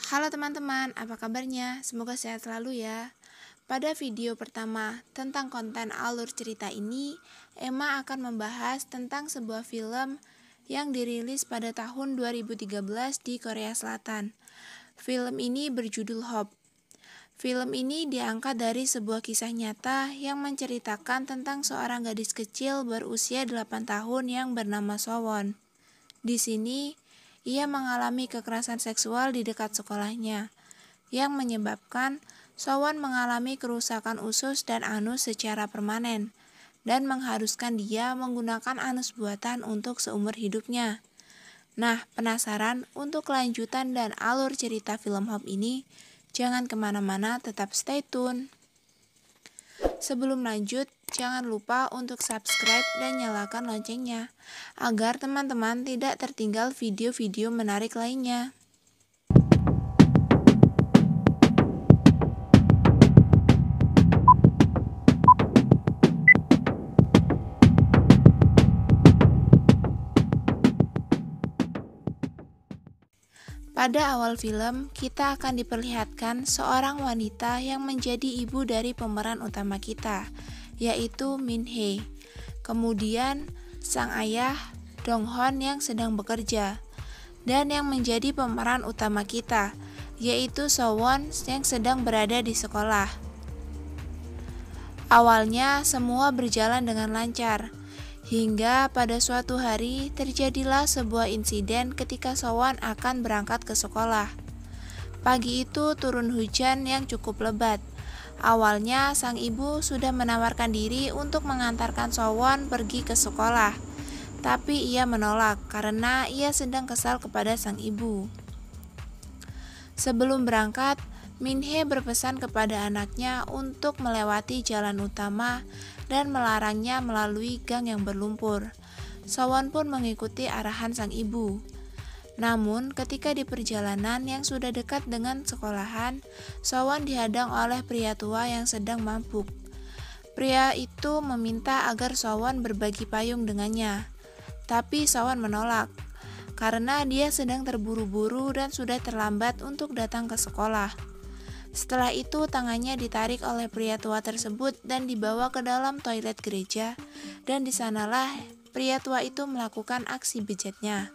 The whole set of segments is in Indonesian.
Halo teman-teman, apa kabarnya? Semoga sehat selalu ya. Pada video pertama tentang konten alur cerita ini, Emma akan membahas tentang sebuah film yang dirilis pada tahun 2013 di Korea Selatan. Film ini berjudul Hope. Film ini diangkat dari sebuah kisah nyata yang menceritakan tentang seorang gadis kecil berusia 8 tahun yang bernama Sowon. Di sini, ia mengalami kekerasan seksual di dekat sekolahnya, yang menyebabkan Sowon mengalami kerusakan usus dan anus secara permanen, dan mengharuskan dia menggunakan anus buatan untuk seumur hidupnya. Nah, penasaran untuk kelanjutan dan alur cerita film Hope ini? Jangan kemana-mana, tetap stay tune. Sebelum lanjut, jangan lupa untuk subscribe dan nyalakan loncengnya, agar teman-teman tidak tertinggal video-video menarik lainnya. Pada awal film, kita akan diperlihatkan seorang wanita yang menjadi ibu dari pemeran utama kita, yaitu Min Hee. Kemudian, sang ayah, Dong Hon yang sedang bekerja, dan yang menjadi pemeran utama kita, yaitu Sowon yang sedang berada di sekolah. Awalnya, semua berjalan dengan lancar. Hingga pada suatu hari terjadilah sebuah insiden ketika Sowon akan berangkat ke sekolah. Pagi itu turun hujan yang cukup lebat. Awalnya sang ibu sudah menawarkan diri untuk mengantarkan Sowon pergi ke sekolah. Tapi ia menolak karena ia sedang kesal kepada sang ibu. Sebelum berangkat, Min Hee berpesan kepada anaknya untuk melewati jalan utama dan melarangnya melalui gang yang berlumpur. Sowon pun mengikuti arahan sang ibu. Namun, ketika di perjalanan yang sudah dekat dengan sekolahan, Sowon dihadang oleh pria tua yang sedang mabuk. Pria itu meminta agar Sowon berbagi payung dengannya. Tapi Sowon menolak, karena dia sedang terburu-buru dan sudah terlambat untuk datang ke sekolah. Setelah itu tangannya ditarik oleh pria tua tersebut dan dibawa ke dalam toilet gereja, dan di sanalah pria tua itu melakukan aksi bejatnya.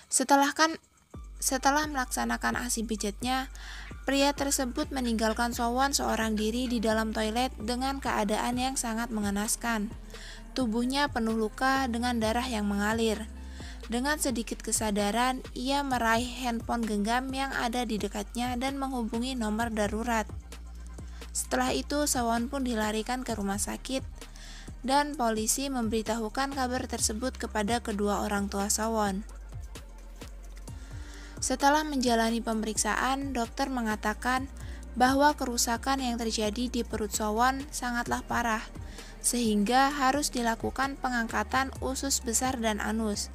Setelah melaksanakan aksi bejatnya, pria tersebut meninggalkan Sowon seorang diri di dalam toilet dengan keadaan yang sangat mengenaskan. Tubuhnya penuh luka dengan darah yang mengalir. Dengan sedikit kesadaran, ia meraih handphone genggam yang ada di dekatnya dan menghubungi nomor darurat. Setelah itu, Sowon pun dilarikan ke rumah sakit, dan polisi memberitahukan kabar tersebut kepada kedua orang tua Sowon. Setelah menjalani pemeriksaan, dokter mengatakan bahwa kerusakan yang terjadi di perut Sowon sangatlah parah, sehingga harus dilakukan pengangkatan usus besar dan anus,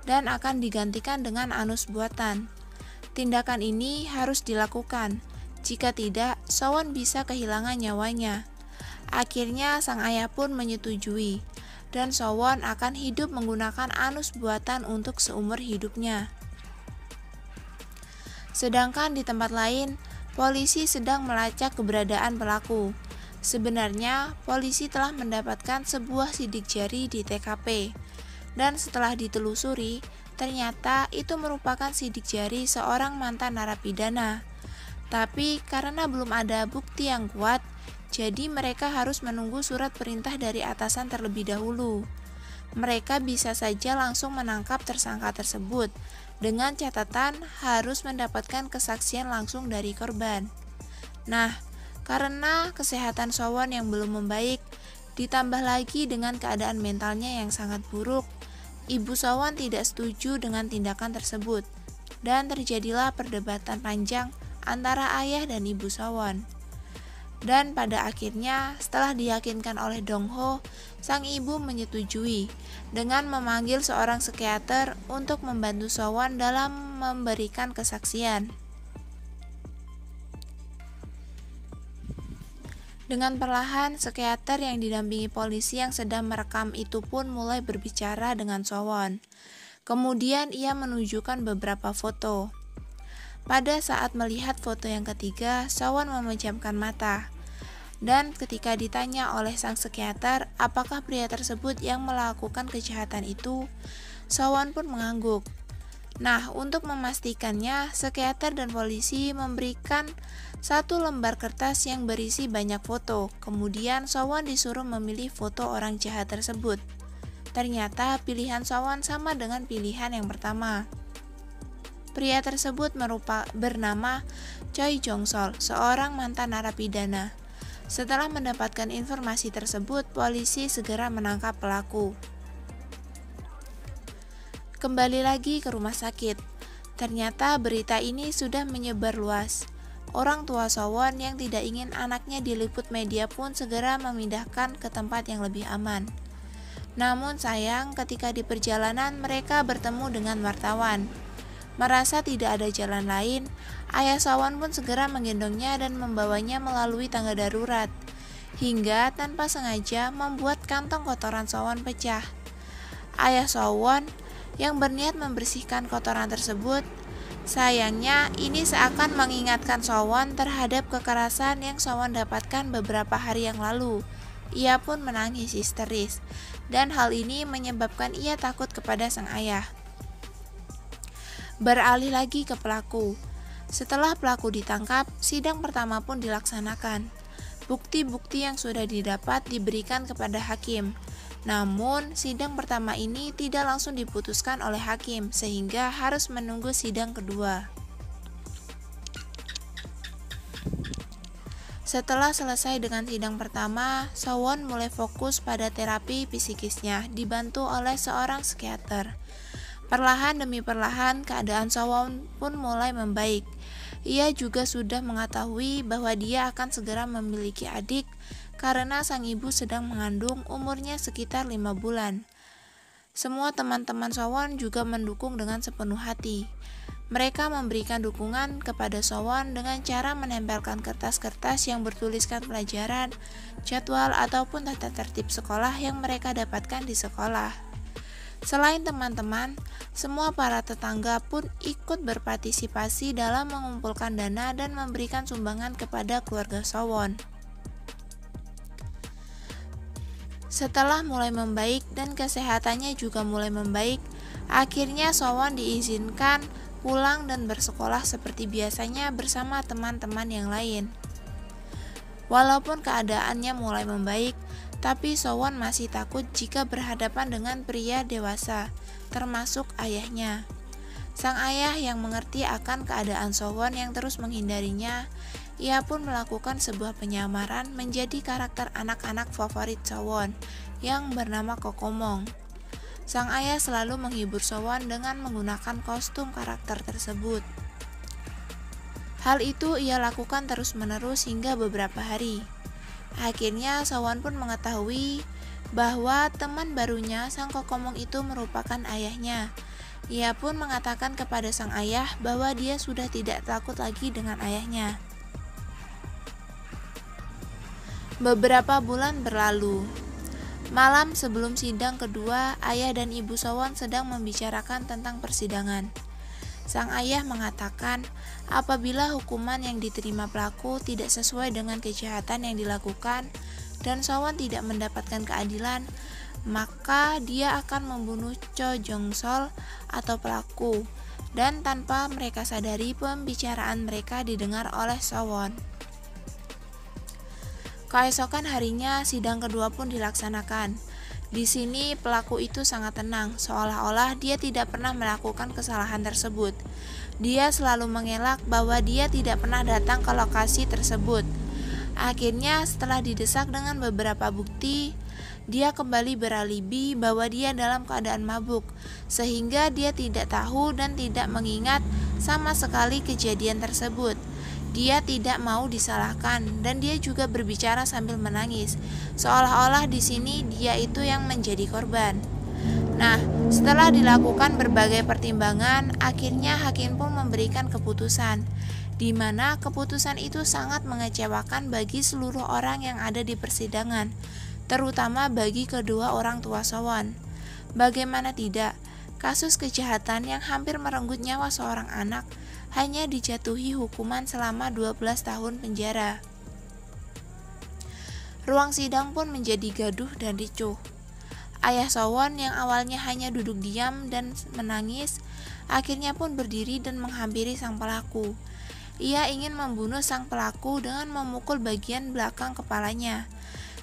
dan akan digantikan dengan anus buatan. Tindakan ini harus dilakukan. Jika tidak, Sowon bisa kehilangan nyawanya. Akhirnya sang ayah pun menyetujui, dan Sowon akan hidup menggunakan anus buatan untuk seumur hidupnya. Sedangkan di tempat lain, polisi sedang melacak keberadaan pelaku. Sebenarnya, polisi telah mendapatkan sebuah sidik jari di TKP. Dan setelah ditelusuri, ternyata itu merupakan sidik jari seorang mantan narapidana. Tapi karena belum ada bukti yang kuat, jadi mereka harus menunggu surat perintah dari atasan terlebih dahulu. Mereka bisa saja langsung menangkap tersangka tersebut, dengan catatan harus mendapatkan kesaksian langsung dari korban. Nah, karena kesehatan Sowon yang belum membaik, ditambah lagi dengan keadaan mentalnya yang sangat buruk, Ibu Sowon tidak setuju dengan tindakan tersebut, dan terjadilah perdebatan panjang antara ayah dan ibu Sowon. Dan pada akhirnya, setelah diyakinkan oleh Dong Ho, sang ibu menyetujui dengan memanggil seorang psikiater untuk membantu Sowon dalam memberikan kesaksian. Dengan perlahan, psikiater yang didampingi polisi yang sedang merekam itu pun mulai berbicara dengan Sowon. Kemudian ia menunjukkan beberapa foto. Pada saat melihat foto yang ketiga, Sowon memejamkan mata. Dan ketika ditanya oleh sang psikiater apakah pria tersebut yang melakukan kejahatan itu, Sowon pun mengangguk. Nah, untuk memastikannya, psikiater dan polisi memberikan satu lembar kertas yang berisi banyak foto. Kemudian Sowon disuruh memilih foto orang jahat tersebut. Ternyata pilihan Sowon sama dengan pilihan yang pertama. Pria tersebut bernama Choi Jong-sol, seorang mantan narapidana. Setelah mendapatkan informasi tersebut, polisi segera menangkap pelaku. Kembali lagi ke rumah sakit. Ternyata berita ini sudah menyebar luas. Orang tua Sowon yang tidak ingin anaknya diliput media pun segera memindahkan ke tempat yang lebih aman. Namun sayang, ketika di perjalanan mereka bertemu dengan wartawan. Merasa tidak ada jalan lain, ayah Sowon pun segera menggendongnya dan membawanya melalui tangga darurat, hingga tanpa sengaja membuat kantong kotoran Sowon pecah. Ayah Sowon yang berniat membersihkan kotoran tersebut, sayangnya ini seakan mengingatkan Sowon terhadap kekerasan yang Sowon dapatkan beberapa hari yang lalu. Ia pun menangis histeris, dan hal ini menyebabkan ia takut kepada sang ayah. Beralih lagi ke pelaku. Setelah pelaku ditangkap, sidang pertama pun dilaksanakan. Bukti-bukti yang sudah didapat diberikan kepada hakim. Namun, sidang pertama ini tidak langsung diputuskan oleh hakim, sehingga harus menunggu sidang kedua. Setelah selesai dengan sidang pertama, Sowon mulai fokus pada terapi psikisnya, dibantu oleh seorang psikiater. Perlahan demi perlahan, keadaan Sowon pun mulai membaik. Ia juga sudah mengetahui bahwa dia akan segera memiliki adik karena sang ibu sedang mengandung, umurnya sekitar 5 bulan. Semua teman-teman Sowon juga mendukung dengan sepenuh hati. Mereka memberikan dukungan kepada Sowon dengan cara menempelkan kertas-kertas yang bertuliskan pelajaran, jadwal, ataupun tata tertib sekolah yang mereka dapatkan di sekolah. Selain teman-teman, semua para tetangga pun ikut berpartisipasi dalam mengumpulkan dana dan memberikan sumbangan kepada keluarga Sowon. Setelah mulai membaik dan kesehatannya juga mulai membaik, akhirnya Sowon diizinkan pulang dan bersekolah seperti biasanya bersama teman-teman yang lain. Walaupun keadaannya mulai membaik, tapi Sowon masih takut jika berhadapan dengan pria dewasa, termasuk ayahnya. Sang ayah yang mengerti akan keadaan Sowon yang terus menghindarinya, ia pun melakukan sebuah penyamaran menjadi karakter anak-anak favorit Sowon yang bernama Kokomong. Sang ayah selalu menghibur Sowon dengan menggunakan kostum karakter tersebut. Hal itu ia lakukan terus-menerus hingga beberapa hari. Akhirnya Sowon pun mengetahui bahwa teman barunya sang Kokomong itu merupakan ayahnya. Ia pun mengatakan kepada sang ayah bahwa dia sudah tidak takut lagi dengan ayahnya. Beberapa bulan berlalu. Malam sebelum sidang kedua, ayah dan ibu Sowon sedang membicarakan tentang persidangan. Sang ayah mengatakan apabila hukuman yang diterima pelaku tidak sesuai dengan kejahatan yang dilakukan dan Sowon tidak mendapatkan keadilan, maka dia akan membunuh Choi Jong-sol atau pelaku, dan tanpa mereka sadari pembicaraan mereka didengar oleh Sowon. Keesokan harinya sidang kedua pun dilaksanakan. Di sini pelaku itu sangat tenang, seolah-olah dia tidak pernah melakukan kesalahan tersebut. Dia selalu mengelak bahwa dia tidak pernah datang ke lokasi tersebut. Akhirnya setelah didesak dengan beberapa bukti, dia kembali beralibi bahwa dia dalam keadaan mabuk, sehingga dia tidak tahu dan tidak mengingat sama sekali kejadian tersebut. Dia tidak mau disalahkan dan dia juga berbicara sambil menangis, seolah-olah di sini dia itu yang menjadi korban. Nah, setelah dilakukan berbagai pertimbangan, akhirnya hakim pun memberikan keputusan, di mana keputusan itu sangat mengecewakan bagi seluruh orang yang ada di persidangan, terutama bagi kedua orang tua Sowon. Bagaimana tidak? kasus kejahatan yang hampir merenggut nyawa seorang anak hanya dijatuhi hukuman selama 12 tahun penjara. Ruang sidang pun menjadi gaduh dan ricuh. Ayah Sowon yang awalnya hanya duduk diam dan menangis, akhirnya pun berdiri dan menghampiri sang pelaku. Ia ingin membunuh sang pelaku dengan memukul bagian belakang kepalanya.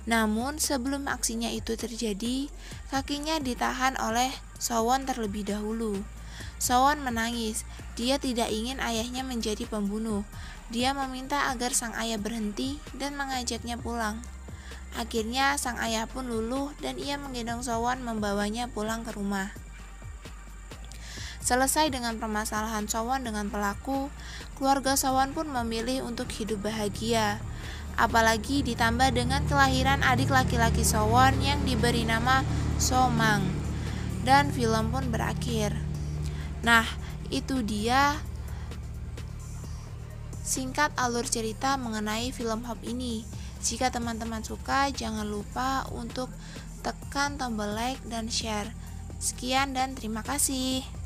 Namun sebelum aksinya itu terjadi, kakinya ditahan oleh Sowon terlebih dahulu. Sowon menangis. Dia tidak ingin ayahnya menjadi pembunuh. Dia meminta agar sang ayah berhenti dan mengajaknya pulang. Akhirnya sang ayah pun luluh dan ia menggendong Sowon membawanya pulang ke rumah. Selesai dengan permasalahan Sowon dengan pelaku, keluarga Sowon pun memilih untuk hidup bahagia. Apalagi ditambah dengan kelahiran adik laki-laki Sowon yang diberi nama So-mang. Dan film pun berakhir. Nah, itu dia singkat alur cerita mengenai film Hop ini. Jika teman-teman suka, jangan lupa untuk tekan tombol like dan share. Sekian dan terima kasih.